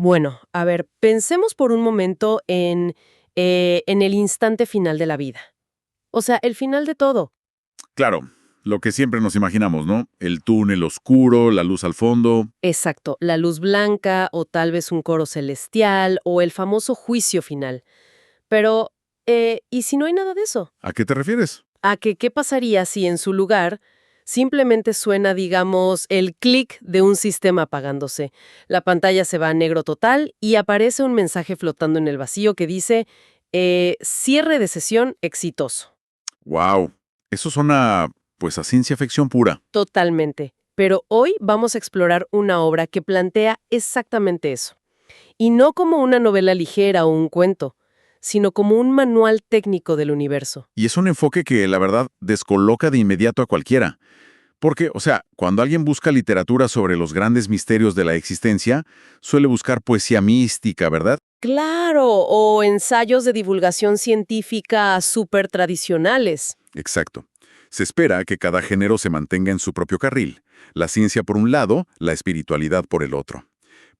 Bueno, a ver, pensemos por un momento en el instante final de la vida. O sea, el final de todo. Claro, lo que siempre nos imaginamos, ¿no? El túnel oscuro, la luz al fondo. Exacto, la luz blanca o tal vez un coro celestial o el famoso juicio final. Pero, ¿y si no hay nada de eso? ¿A qué te refieres? ¿A que qué pasaría si en su lugar simplemente suena, digamos, el clic de un sistema apagándose? La pantalla se va a negro total y aparece un mensaje flotando en el vacío que dice, cierre de sesión exitoso. ¡Wow! Eso suena, pues, a ciencia ficción pura. Totalmente. Pero hoy vamos a explorar una obra que plantea exactamente eso. Y no como una novela ligera o un cuento, sino como un manual técnico del universo. Y es un enfoque que, la verdad, descoloca de inmediato a cualquiera. Porque, o sea, cuando alguien busca literatura sobre los grandes misterios de la existencia, suele buscar poesía mística, ¿verdad? Claro, o ensayos de divulgación científica súper tradicionales. Exacto. Se espera que cada género se mantenga en su propio carril. La ciencia por un lado, la espiritualidad por el otro.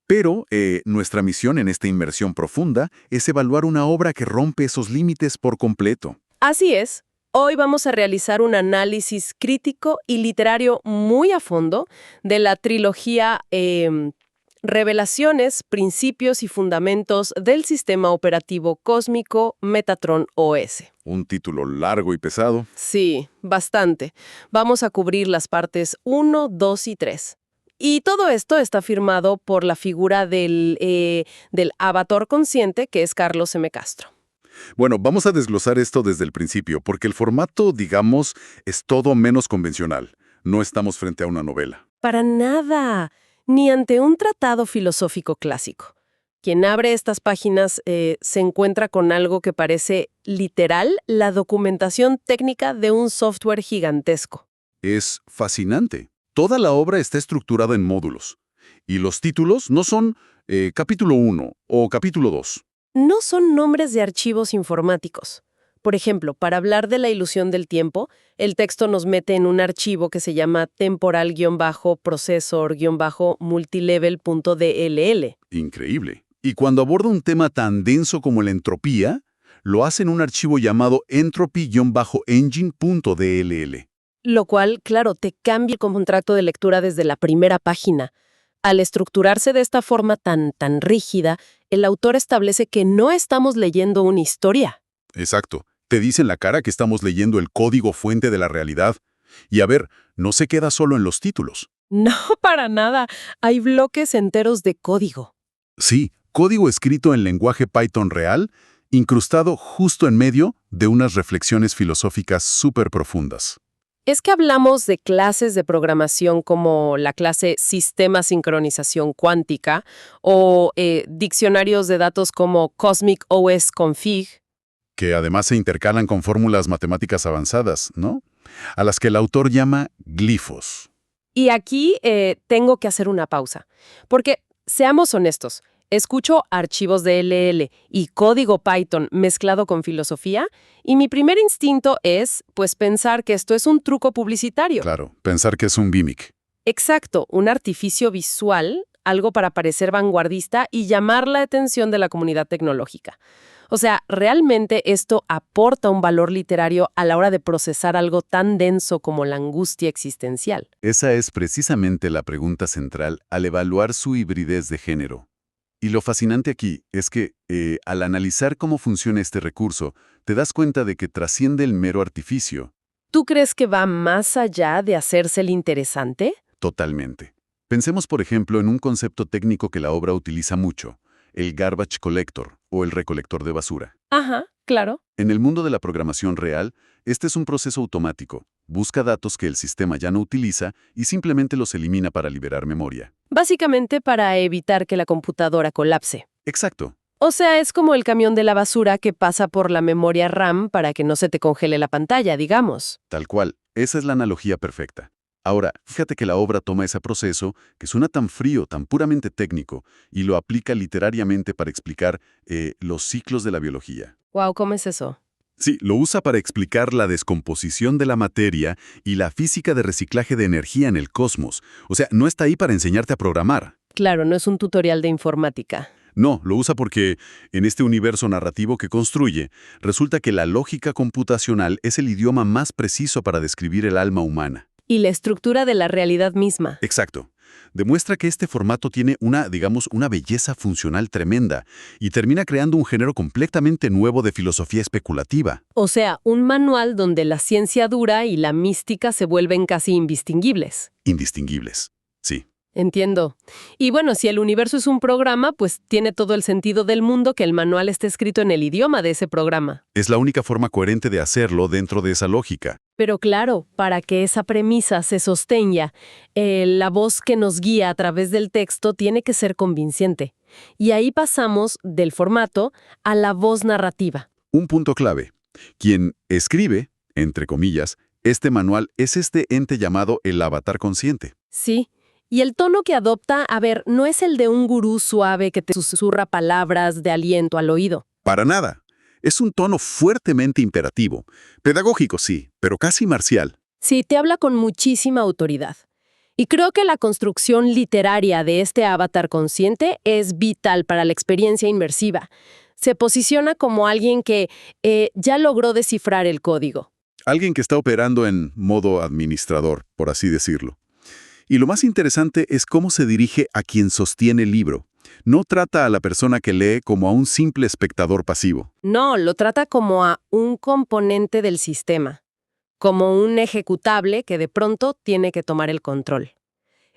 Pero nuestra misión en esta inmersión profunda es evaluar una obra que rompe esos límites por completo. Así es. Hoy vamos a realizar un análisis crítico y literario muy a fondo de la trilogía Revelaciones, Principios y Fundamentos del Sistema Operativo Cósmico Metatron OS. Un título largo y pesado. Sí, bastante. Vamos a cubrir las partes 1, 2 y 3. Y todo esto está firmado por la figura del avatar consciente, que es Carlos M. Castro. Bueno, vamos a desglosar esto desde el principio, porque el formato, digamos, es todo menos convencional. No estamos frente a una novela. Para nada, ni ante un tratado filosófico clásico. Quien abre estas páginas se encuentra con algo que parece literal la documentación técnica de un software gigantesco. Es fascinante. Toda la obra está estructurada en módulos. Y los títulos no son capítulo 1 o capítulo 2. No son nombres de archivos informáticos. Por ejemplo, para hablar de la ilusión del tiempo, el texto nos mete en un archivo que se llama temporal-processor-multilevel.dll. Increíble. Y cuando aborda un tema tan denso como la entropía, lo hace en un archivo llamado entropy-engine.dll. Lo cual, claro, te cambia el contrato de lectura desde la primera página. Al estructurarse de esta forma tan rígida, el autor establece que no estamos leyendo una historia. Exacto. Te dice en la cara que estamos leyendo el código fuente de la realidad. Y a ver, no se queda solo en los títulos. No, para nada. Hay bloques enteros de código. Sí, código escrito en lenguaje Python real, incrustado justo en medio de unas reflexiones filosóficas súper profundas. Es que hablamos de clases de programación como la clase Sistema Sincronización Cuántica o diccionarios de datos como Cosmic OS Config. Que además se intercalan con fórmulas matemáticas avanzadas, ¿no? A las que el autor llama glifos. Y aquí tengo que hacer una pausa, porque, seamos honestos, escucho archivos DLL y código Python mezclado con filosofía, y mi primer instinto es, pues, pensar que esto es un truco publicitario. Claro, pensar que es un gimmick. Exacto, un artificio visual, algo para parecer vanguardista y llamar la atención de la comunidad tecnológica. O sea, ¿realmente esto aporta un valor literario a la hora de procesar algo tan denso como la angustia existencial? Esa es precisamente la pregunta central al evaluar su hibridez de género. Y lo fascinante aquí es que, al analizar cómo funciona este recurso, te das cuenta de que trasciende el mero artificio. ¿Tú crees que va más allá de hacerse el interesante? Totalmente. Pensemos, por ejemplo, en un concepto técnico que la obra utiliza mucho, el garbage collector o el recolector de basura. Ajá, claro. En el mundo de la programación real, este es un proceso automático. Busca datos que el sistema ya no utiliza y simplemente los elimina para liberar memoria. Básicamente para evitar que la computadora colapse. Exacto. O sea, es como el camión de la basura que pasa por la memoria RAM para que no se te congele la pantalla, digamos. Tal cual. Esa es la analogía perfecta. Ahora, fíjate que la obra toma ese proceso, que suena tan frío, tan puramente técnico, y lo aplica literariamente para explicar los ciclos de la biología. Wow, ¿cómo es eso? Sí, lo usa para explicar la descomposición de la materia y la física de reciclaje de energía en el cosmos. O sea, no está ahí para enseñarte a programar. Claro, no es un tutorial de informática. No, lo usa porque en este universo narrativo que construye, resulta que la lógica computacional es el idioma más preciso para describir el alma humana. Y la estructura de la realidad misma. Exacto. Demuestra que este formato tiene una belleza funcional tremenda y termina creando un género completamente nuevo de filosofía especulativa. O sea, un manual donde la ciencia dura y la mística se vuelven casi indistinguibles. Indistinguibles. Sí. Entiendo. Y bueno, si el universo es un programa, pues tiene todo el sentido del mundo que el manual esté escrito en el idioma de ese programa. Es la única forma coherente de hacerlo dentro de esa lógica. Pero claro, para que esa premisa se sostenga, la voz que nos guía a través del texto tiene que ser convincente. Y ahí pasamos del formato a la voz narrativa. Un punto clave. Quien escribe, entre comillas, este manual es este ente llamado el avatar consciente. Sí. Y el tono que adopta, no es el de un gurú suave que te susurra palabras de aliento al oído. Para nada. Es un tono fuertemente imperativo. Pedagógico, sí, pero casi marcial. Sí, te habla con muchísima autoridad. Y creo que la construcción literaria de este avatar consciente es vital para la experiencia inmersiva. Se posiciona como alguien que ya logró descifrar el código. Alguien que está operando en modo administrador, por así decirlo. Y lo más interesante es cómo se dirige a quien sostiene el libro. No trata a la persona que lee como a un simple espectador pasivo. No, lo trata como a un componente del sistema, como un ejecutable que de pronto tiene que tomar el control.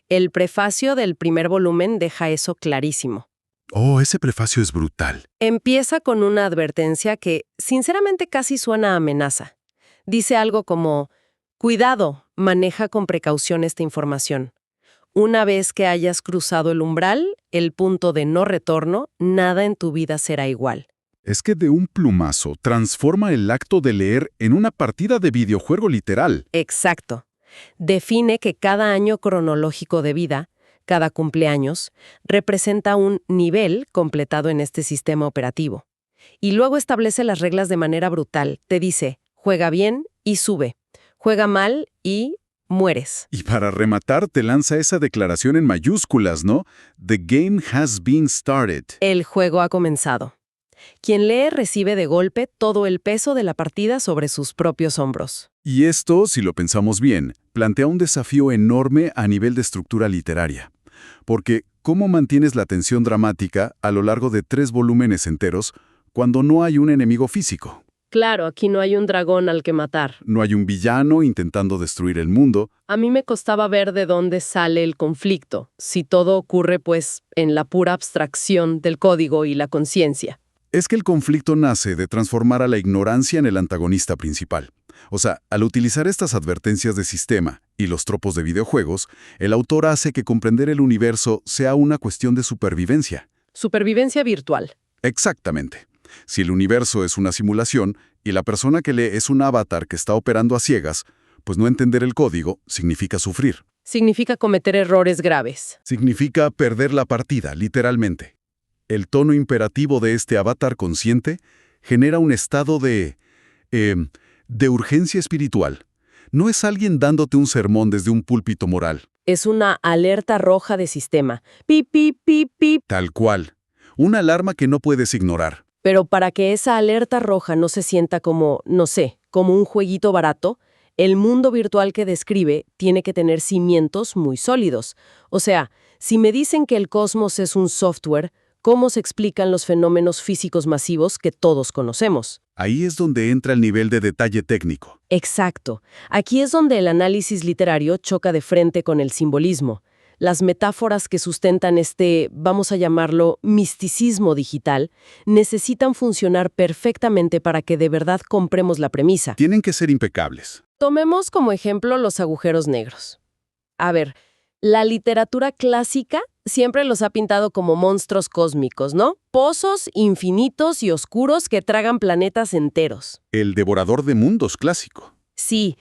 El prefacio del primer volumen deja eso clarísimo. Oh, ese prefacio es brutal. Empieza con una advertencia que, sinceramente, casi suena a amenaza. Dice algo como: cuidado, maneja con precaución esta información. Una vez que hayas cruzado el umbral, el punto de no retorno, nada en tu vida será igual. Es que de un plumazo transforma el acto de leer en una partida de videojuego literal. Exacto. Define que cada año cronológico de vida, cada cumpleaños, representa un nivel completado en este sistema operativo. Y luego establece las reglas de manera brutal. Te dice: juega bien y sube. Juega mal y mueres. Y para rematar te lanza esa declaración en mayúsculas, ¿no? The game has been started. El juego ha comenzado. Quien lee recibe de golpe todo el peso de la partida sobre sus propios hombros. Y esto, si lo pensamos bien, plantea un desafío enorme a nivel de estructura literaria. Porque, ¿cómo mantienes la tensión dramática a lo largo de 3 volúmenes enteros cuando no hay un enemigo físico? Claro, aquí no hay un dragón al que matar. No hay un villano intentando destruir el mundo. A mí me costaba ver de dónde sale el conflicto, si todo ocurre, pues, en la pura abstracción del código y la conciencia. Es que el conflicto nace de transformar a la ignorancia en el antagonista principal. O sea, al utilizar estas advertencias de sistema y los tropos de videojuegos, el autor hace que comprender el universo sea una cuestión de supervivencia. Supervivencia virtual. Exactamente. Si el universo es una simulación y la persona que lee es un avatar que está operando a ciegas, pues no entender el código significa sufrir. Significa cometer errores graves. Significa perder la partida, literalmente. El tono imperativo de este avatar consciente genera un estado de urgencia espiritual. No es alguien dándote un sermón desde un púlpito moral. Es una alerta roja de sistema. Pip, pip, pip, pip. Tal cual. Una alarma que no puedes ignorar. Pero para que esa alerta roja no se sienta como, no sé, como un jueguito barato, el mundo virtual que describe tiene que tener cimientos muy sólidos. O sea, si me dicen que el cosmos es un software, ¿cómo se explican los fenómenos físicos masivos que todos conocemos? Ahí es donde entra el nivel de detalle técnico. Exacto. Aquí es donde el análisis literario choca de frente con el simbolismo. Las metáforas que sustentan este, vamos a llamarlo, misticismo digital, necesitan funcionar perfectamente para que de verdad compremos la premisa. Tienen que ser impecables. Tomemos como ejemplo los agujeros negros. La literatura clásica siempre los ha pintado como monstruos cósmicos, ¿no? Pozos infinitos y oscuros que tragan planetas enteros. El devorador de mundos clásico. Sí.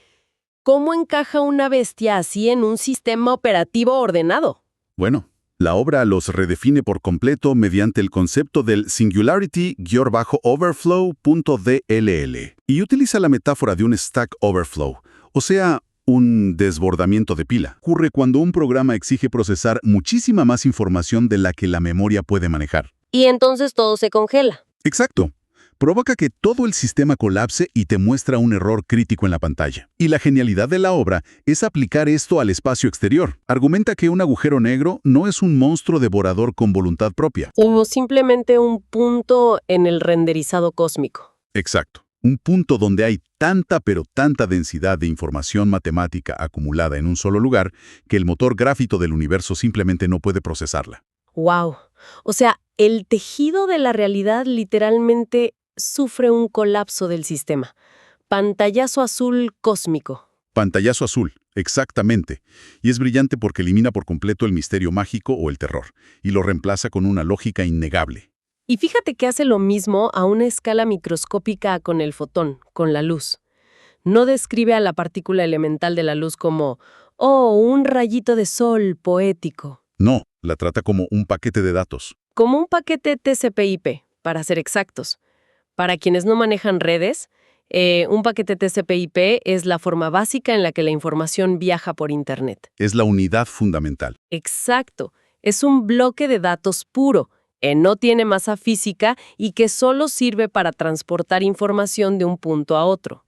¿Cómo encaja una bestia así en un sistema operativo ordenado? Bueno, la obra los redefine por completo mediante el concepto del Singularity-Overflow.dll y utiliza la metáfora de un Stack Overflow, o sea, Un desbordamiento de pila. Ocurre cuando un programa exige procesar muchísima más información de la que la memoria puede manejar. Y entonces todo se congela. Exacto. Provoca que todo el sistema colapse y te muestra un error crítico en la pantalla. Y la genialidad de la obra es aplicar esto al espacio exterior. Argumenta que un agujero negro no es un monstruo devorador con voluntad propia. O simplemente un punto en el renderizado cósmico. Exacto. Un punto donde hay tanta pero tanta densidad de información matemática acumulada en un solo lugar que el motor gráfico del universo simplemente no puede procesarla. ¡Wow! O sea, el tejido de la realidad literalmente sufre un colapso del sistema. Pantallazo azul cósmico. Pantallazo azul, exactamente. Y es brillante porque elimina por completo el misterio mágico o el terror, y lo reemplaza con una lógica innegable. Y fíjate que hace lo mismo a una escala microscópica con el fotón, con la luz. No describe a la partícula elemental de la luz como, oh, un rayito de sol poético. No, la trata como un paquete de datos. Como un paquete TCP/IP, para ser exactos. Para quienes no manejan redes, un paquete TCP/IP es la forma básica en la que la información viaja por Internet. Es la unidad fundamental. Exacto. Es un bloque de datos puro, que no tiene masa física y que solo sirve para transportar información de un punto a otro.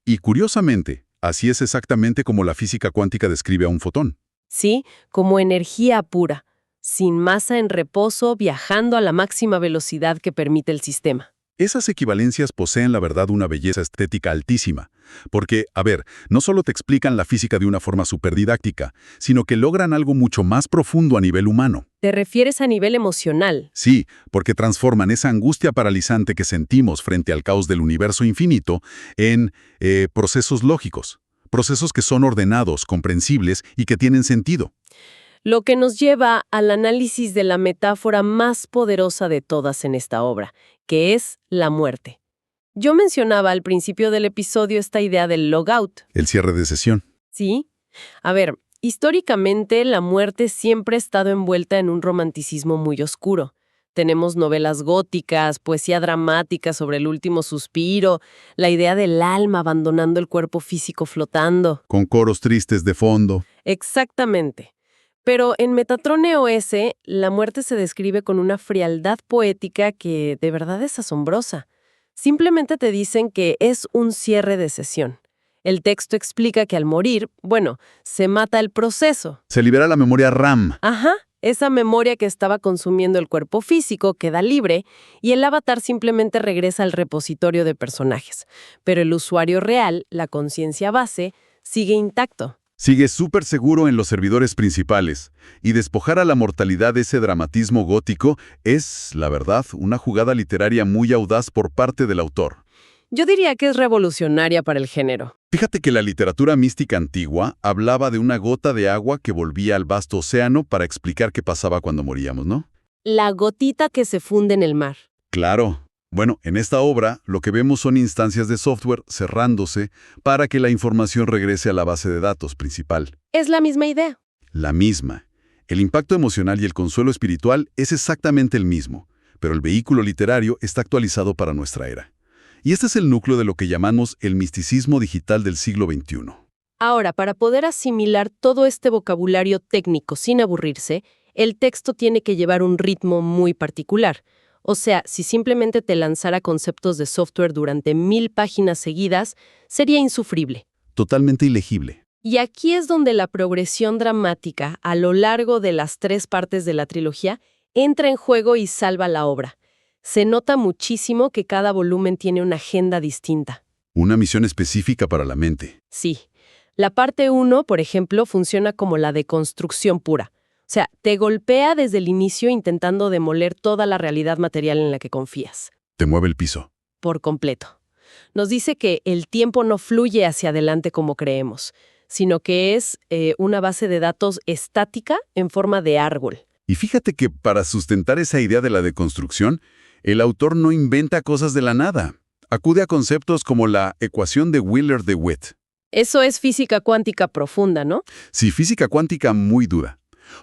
Y curiosamente, así es exactamente como la física cuántica describe a un fotón. Sí, como energía pura, sin masa en reposo, viajando a la máxima velocidad que permite el sistema. Esas equivalencias poseen la verdad una belleza estética altísima, porque, a ver, no solo te explican la física de una forma superdidáctica, sino que logran algo mucho más profundo a nivel humano. ¿Te refieres a nivel emocional? Sí, porque transforman esa angustia paralizante que sentimos frente al caos del universo infinito en procesos lógicos, procesos que son ordenados, comprensibles y que tienen sentido. Lo que nos lleva al análisis de la metáfora más poderosa de todas en esta obra, que es la muerte. Yo mencionaba al principio del episodio esta idea del logout. El cierre de sesión. ¿Sí? A ver, históricamente la muerte siempre ha estado envuelta en un romanticismo muy oscuro. Tenemos novelas góticas, poesía dramática sobre el último suspiro, la idea del alma abandonando el cuerpo físico flotando. Con coros tristes de fondo. Exactamente. Pero en Metatron EOS, la muerte se describe con una frialdad poética que de verdad es asombrosa. Simplemente te dicen que es un cierre de sesión. El texto explica que al morir, se mata el proceso. Se libera la memoria RAM. Ajá, esa memoria que estaba consumiendo el cuerpo físico queda libre y el avatar simplemente regresa al repositorio de personajes. Pero el usuario real, la conciencia base, sigue intacto. Sigue súper seguro en los servidores principales, y despojar a la mortalidad de ese dramatismo gótico es, la verdad, una jugada literaria muy audaz por parte del autor. Yo diría que es revolucionaria para el género. Fíjate que la literatura mística antigua hablaba de una gota de agua que volvía al vasto océano para explicar qué pasaba cuando moríamos, ¿no? La gotita que se funde en el mar. Claro. Bueno, en esta obra lo que vemos son instancias de software cerrándose para que la información regrese a la base de datos principal. Es la misma idea. La misma. El impacto emocional y el consuelo espiritual es exactamente el mismo, pero el vehículo literario está actualizado para nuestra era. Y este es el núcleo de lo que llamamos el misticismo digital del siglo XXI. Ahora, para poder asimilar todo este vocabulario técnico sin aburrirse, el texto tiene que llevar un ritmo muy particular. O sea, si simplemente te lanzara conceptos de software durante 1000 páginas seguidas, sería insufrible. Totalmente ilegible. Y aquí es donde la progresión dramática, a lo largo de las 3 partes de la trilogía, entra en juego y salva la obra. Se nota muchísimo que cada volumen tiene una agenda distinta. Una misión específica para la mente. Sí. La parte 1, por ejemplo, funciona como la deconstrucción pura. O sea, te golpea desde el inicio intentando demoler toda la realidad material en la que confías. Te mueve el piso. Por completo. Nos dice que el tiempo no fluye hacia adelante como creemos, sino que es una base de datos estática en forma de árbol. Y fíjate que para sustentar esa idea de la deconstrucción, el autor no inventa cosas de la nada. Acude a conceptos como la ecuación de Wheeler-DeWitt. Eso es física cuántica profunda, ¿no? Sí, física cuántica muy dura.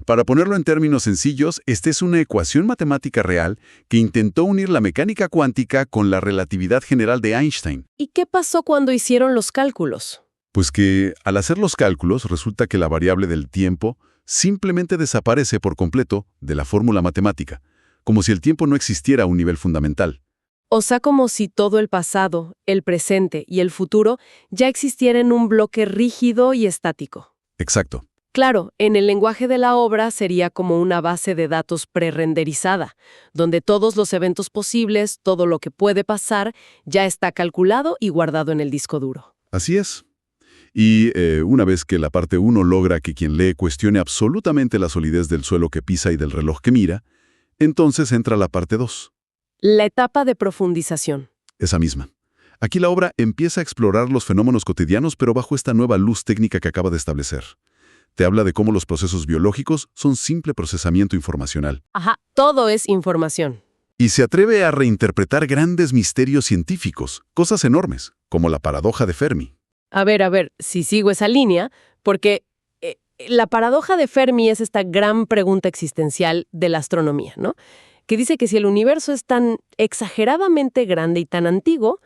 Para ponerlo en términos sencillos, esta es una ecuación matemática real que intentó unir la mecánica cuántica con la relatividad general de Einstein. ¿Y qué pasó cuando hicieron los cálculos? Pues que al hacer los cálculos resulta que la variable del tiempo simplemente desaparece por completo de la fórmula matemática, como si el tiempo no existiera a un nivel fundamental. O sea, como si todo el pasado, el presente y el futuro ya existieran en un bloque rígido y estático. Exacto. Claro, en el lenguaje de la obra sería como una base de datos prerenderizada, donde todos los eventos posibles, todo lo que puede pasar, ya está calculado y guardado en el disco duro. Así es. Y una vez que la parte 1 logra que quien lee cuestione absolutamente la solidez del suelo que pisa y del reloj que mira, entonces entra la parte 2. La etapa de profundización. Esa misma. Aquí la obra empieza a explorar los fenómenos cotidianos, pero bajo esta nueva luz técnica que acaba de establecer. Te habla de cómo los procesos biológicos son simple procesamiento informacional. Ajá, todo es información. Y se atreve a reinterpretar grandes misterios científicos, cosas enormes, como la paradoja de Fermi. A ver, si sigo esa línea, porque la paradoja de Fermi es esta gran pregunta existencial de la astronomía, ¿no? Que dice que si el universo es tan exageradamente grande y tan antiguo,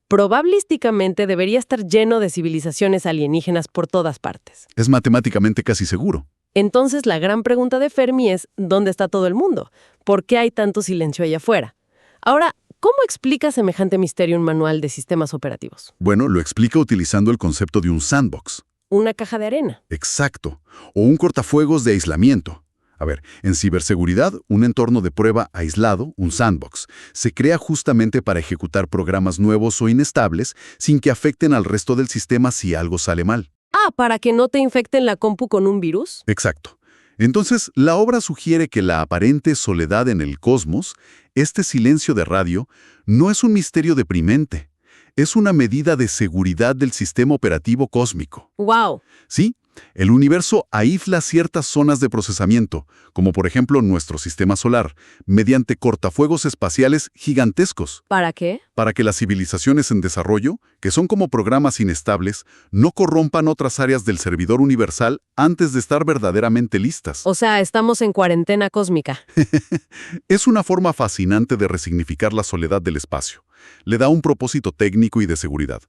probabilísticamente debería estar lleno de civilizaciones alienígenas por todas partes. Es matemáticamente casi seguro. Entonces, la gran pregunta de Fermi es, ¿dónde está todo el mundo? ¿Por qué hay tanto silencio allá afuera? Ahora, ¿cómo explica semejante misterio un manual de sistemas operativos? Bueno, lo explica utilizando el concepto de un sandbox. Una caja de arena. Exacto. O un cortafuegos de aislamiento. A ver, en ciberseguridad, un entorno de prueba aislado, un sandbox, se crea justamente para ejecutar programas nuevos o inestables sin que afecten al resto del sistema si algo sale mal. Ah, ¿para que no te infecten la compu con un virus? Exacto. Entonces, la obra sugiere que la aparente soledad en el cosmos, este silencio de radio, no es un misterio deprimente. Es una medida de seguridad del sistema operativo cósmico. ¡Wow! Sí, el universo aísla ciertas zonas de procesamiento, como por ejemplo nuestro sistema solar, mediante cortafuegos espaciales gigantescos, ¿Para qué? para que las civilizaciones en desarrollo, que son como programas inestables, no corrompan otras áreas del servidor universal antes de estar verdaderamente listas. O sea, estamos en cuarentena cósmica. Es una forma fascinante de resignificar la soledad del espacio. Le da un propósito técnico y de seguridad.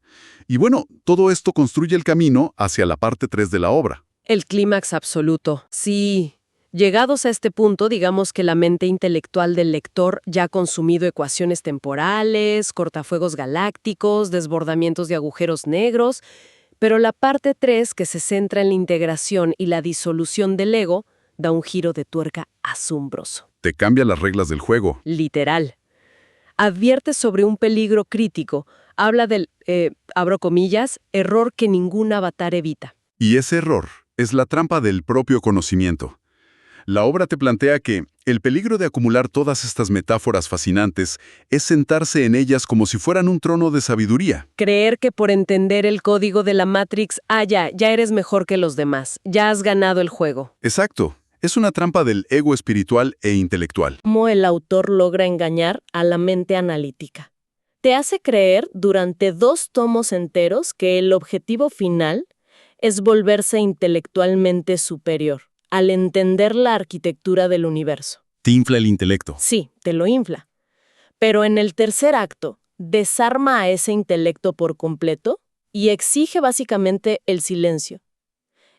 Y bueno, todo esto construye el camino hacia la parte 3 de la obra. El clímax absoluto. Sí. Llegados a este punto, digamos que la mente intelectual del lector ya ha consumido ecuaciones temporales, cortafuegos galácticos, desbordamientos de agujeros negros, pero la parte 3, que se centra en la integración y la disolución del ego, da un giro de tuerca asombroso. Te cambia las reglas del juego. Literal. Advierte sobre un peligro crítico. Habla del, abro comillas, error que ningún avatar evita. Y ese error es la trampa del propio conocimiento. La obra te plantea que el peligro de acumular todas estas metáforas fascinantes es sentarse en ellas como si fueran un trono de sabiduría. Creer que por entender el código de la Matrix, ya eres mejor que los demás, ya has ganado el juego. Exacto. Es una trampa del ego espiritual e intelectual. ¿Cómo el autor logra engañar a la mente analítica? Te hace creer durante 2 tomos enteros que el objetivo final es volverse intelectualmente superior, al entender la arquitectura del universo. Te infla el intelecto. Sí, te lo infla. Pero en el tercer acto, desarma a ese intelecto por completo y exige básicamente el silencio.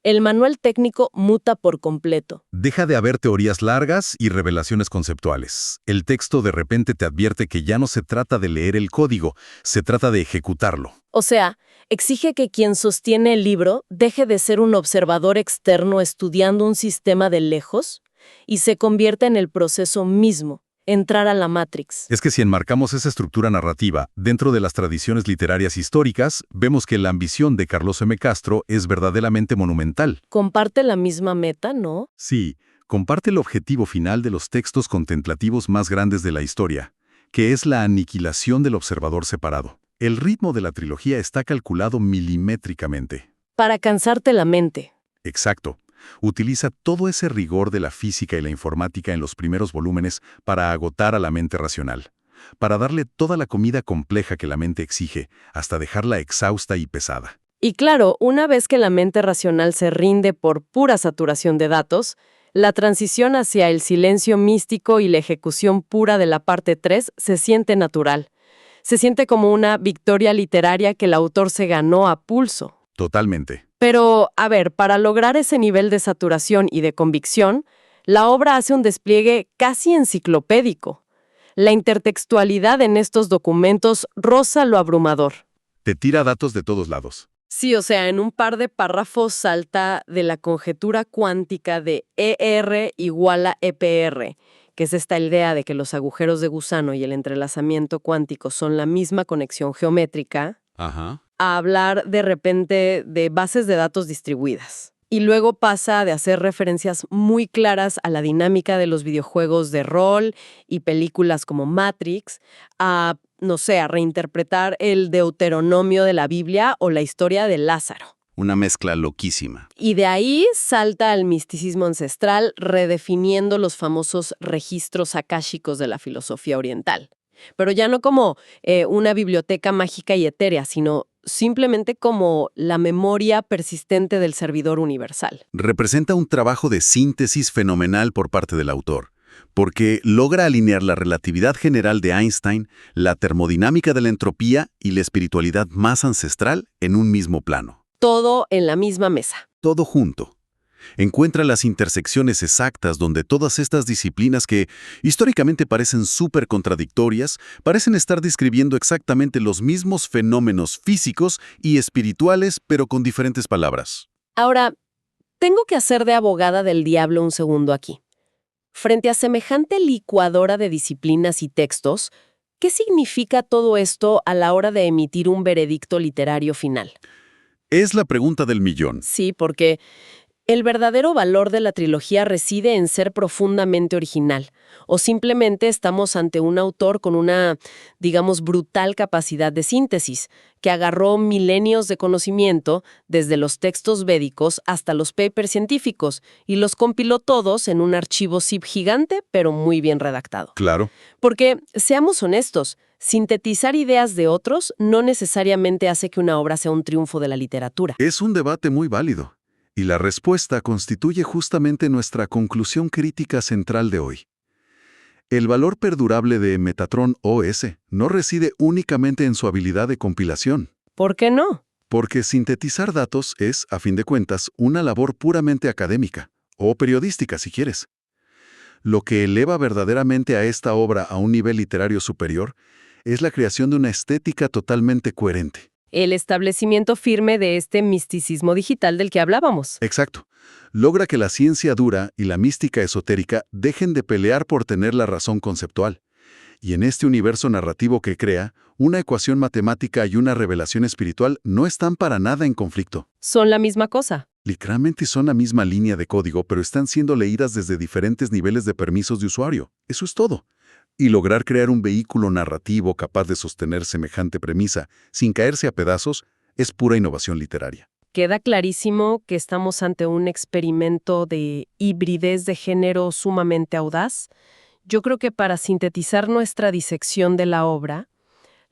El manual técnico muta por completo. Deja de haber teorías largas y revelaciones conceptuales. El texto de repente te advierte que ya no se trata de leer el código, se trata de ejecutarlo. O sea, exige que quien sostiene el libro deje de ser un observador externo estudiando un sistema de lejos y se convierta en el proceso mismo, entrar a la Matrix. Es que si enmarcamos esa estructura narrativa dentro de las tradiciones literarias históricas, vemos que la ambición de Carlos M. Castro es verdaderamente monumental. Comparte la misma meta, ¿no? Sí, comparte el objetivo final de los textos contemplativos más grandes de la historia, que es la aniquilación del observador separado. El ritmo de la trilogía está calculado milimétricamente. Para cansarte la mente. Exacto. Utiliza todo ese rigor de la física y la informática en los primeros volúmenes para agotar a la mente racional, para darle toda la comida compleja que la mente exige, hasta dejarla exhausta y pesada. Y claro, una vez que la mente racional se rinde por pura saturación de datos, la transición hacia el silencio místico y la ejecución pura de la parte 3 se siente natural. Se siente como una victoria literaria que el autor se ganó a pulso. Totalmente. Pero, a ver, para lograr ese nivel de saturación y de convicción, la obra hace un despliegue casi enciclopédico. La intertextualidad en estos documentos roza lo abrumador. Te tira datos de todos lados. Sí, o sea, en un par de párrafos salta de la conjetura cuántica de ER igual a EPR, que es esta idea de que los agujeros de gusano y el entrelazamiento cuántico son la misma conexión geométrica, Ajá. a hablar de repente de bases de datos distribuidas. Y luego pasa de hacer referencias muy claras a la dinámica de los videojuegos de rol y películas como Matrix, a, no sé, a reinterpretar el Deuteronomio de la Biblia o la historia de Lázaro. Una mezcla loquísima. Y de ahí salta al misticismo ancestral, redefiniendo los famosos registros akáshicos de la filosofía oriental. Pero ya no como una biblioteca mágica y etérea, sino simplemente como la memoria persistente del servidor universal. Representa un trabajo de síntesis fenomenal por parte del autor, porque logra alinear la relatividad general de Einstein, la termodinámica de la entropía y la espiritualidad más ancestral en un mismo plano. Todo en la misma mesa. Todo junto. Encuentra las intersecciones exactas donde todas estas disciplinas que históricamente parecen súper contradictorias, parecen estar describiendo exactamente los mismos fenómenos físicos y espirituales, pero con diferentes palabras. Ahora, tengo que hacer de abogada del diablo un segundo aquí. Frente a semejante licuadora de disciplinas y textos, ¿qué significa todo esto a la hora de emitir un veredicto literario final? Es la pregunta del millón. Sí, porque el verdadero valor de la trilogía reside en ser profundamente original, o simplemente estamos ante un autor con una, digamos, brutal capacidad de síntesis, que agarró milenios de conocimiento, desde los textos védicos hasta los papers científicos, y los compiló todos en un archivo zip gigante, pero muy bien redactado. Claro. Porque, seamos honestos, sintetizar ideas de otros no necesariamente hace que una obra sea un triunfo de la literatura. Es un debate muy válido. Y la respuesta constituye justamente nuestra conclusión crítica central de hoy. El valor perdurable de Metatron OS no reside únicamente en su habilidad de compilación. ¿Por qué no? Porque sintetizar datos es, a fin de cuentas, una labor puramente académica, o periodística si quieres. Lo que eleva verdaderamente a esta obra a un nivel literario superior es la creación de una estética totalmente coherente. El establecimiento firme de este misticismo digital del que hablábamos. Exacto. Logra que la ciencia dura y la mística esotérica dejen de pelear por tener la razón conceptual. Y en este universo narrativo que crea, una ecuación matemática y una revelación espiritual no están para nada en conflicto. Son la misma cosa. Literalmente son la misma línea de código, pero están siendo leídas desde diferentes niveles de permisos de usuario. Eso es todo. Y lograr crear un vehículo narrativo capaz de sostener semejante premisa sin caerse a pedazos es pura innovación literaria. Queda clarísimo que estamos ante un experimento de hibridez de género sumamente audaz. Yo creo que para sintetizar nuestra disección de la obra,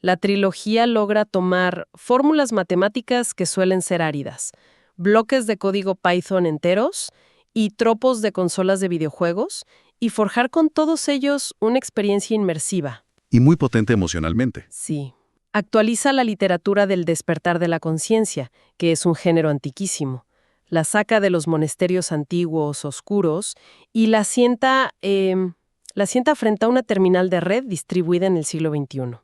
la trilogía logra tomar fórmulas matemáticas que suelen ser áridas, bloques de código Python enteros y tropos de consolas de videojuegos, y forjar con todos ellos una experiencia inmersiva. Y muy potente emocionalmente. Sí. Actualiza la literatura del despertar de la conciencia, que es un género antiquísimo. La saca de los monasterios antiguos, oscuros, y la sienta frente a una terminal de red distribuida en el siglo XXI.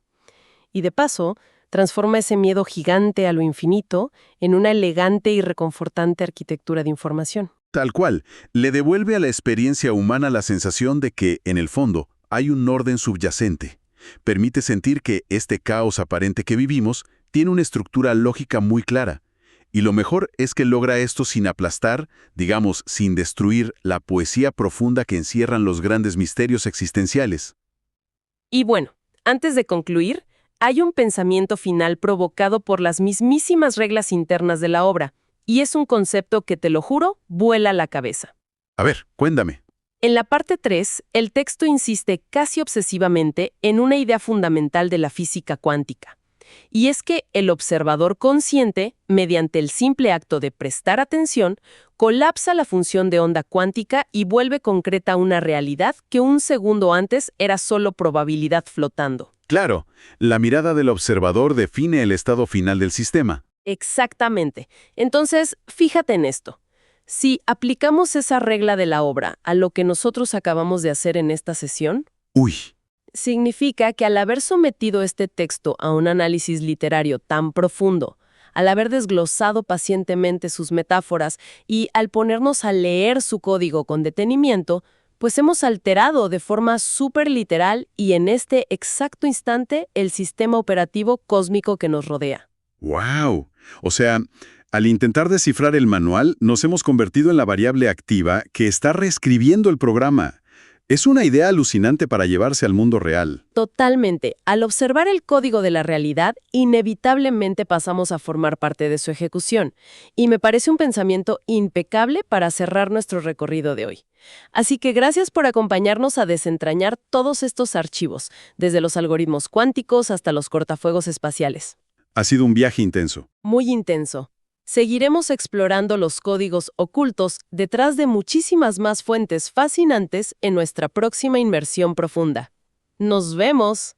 Y de paso, transforma ese miedo gigante a lo infinito en una elegante y reconfortante arquitectura de información. Tal cual, le devuelve a la experiencia humana la sensación de que, en el fondo, hay un orden subyacente. Permite sentir que este caos aparente que vivimos tiene una estructura lógica muy clara. Y lo mejor es que logra esto sin aplastar, digamos, sin destruir la poesía profunda que encierran los grandes misterios existenciales. Y bueno, antes de concluir, hay un pensamiento final provocado por las mismísimas reglas internas de la obra. Y es un concepto que, te lo juro, vuela la cabeza. A ver, cuéntame. En la parte 3, el texto insiste casi obsesivamente en una idea fundamental de la física cuántica. Y es que el observador consciente, mediante el simple acto de prestar atención, colapsa la función de onda cuántica y vuelve concreta una realidad que un segundo antes era solo probabilidad flotando. Claro, la mirada del observador define el estado final del sistema. Exactamente. Entonces, fíjate en esto. Si aplicamos esa regla de la obra a lo que nosotros acabamos de hacer en esta sesión, Uy, significa que al haber sometido este texto a un análisis literario tan profundo, al haber desglosado pacientemente sus metáforas y al ponernos a leer su código con detenimiento, pues hemos alterado de forma súper literal y en este exacto instante el sistema operativo cósmico que nos rodea. wow. O sea, al intentar descifrar el manual, nos hemos convertido en la variable activa que está reescribiendo el programa. Es una idea alucinante para llevarse al mundo real. Totalmente. Al observar el código de la realidad, inevitablemente pasamos a formar parte de su ejecución. Y me parece un pensamiento impecable para cerrar nuestro recorrido de hoy. Así que gracias por acompañarnos a desentrañar todos estos archivos, desde los algoritmos cuánticos hasta los cortafuegos espaciales. Ha sido un viaje intenso. Muy intenso. Seguiremos explorando los códigos ocultos detrás de muchísimas más fuentes fascinantes en nuestra próxima inmersión profunda. ¡Nos vemos!